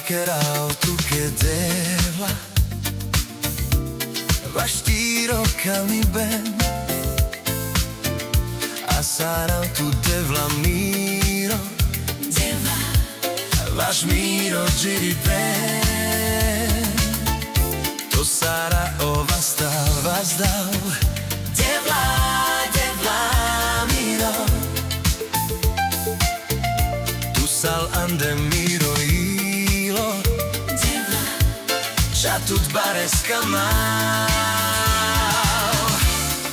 che tu chiedeva, vastiro mi ben, a sarà tu devla miro, vaš miro giri ben, to sarà vas dal, devla miro, tu sal ande miro ilo, já tut bareska mal.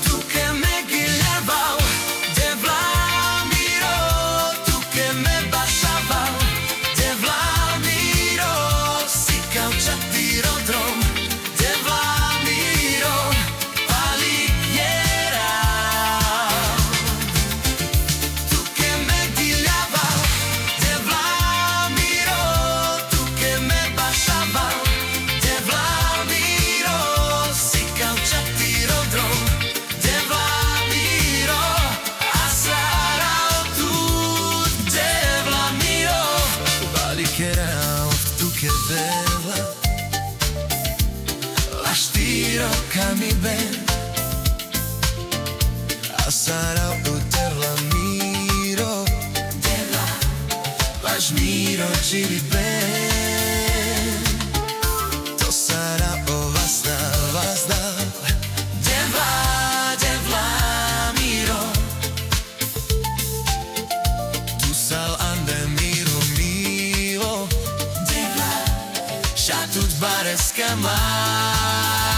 Tu che me guiljavao, devla miro, tu che me bašavao, devla miro, si kao čatirodrom, devla miro, palikjerao. Tu che me guiljavao, devla miro, tu che me bašavao, devla miro, si kao čatirodrom, devla miro, a sarao tut, devla miro, palikjerao, tu che devla, vastiro mi ben, a sarao tut, devla miro, vaš miro giri ben, to sarà vas dal, devla miro, tu sal ande miro milo, devla, já tut bareska mal.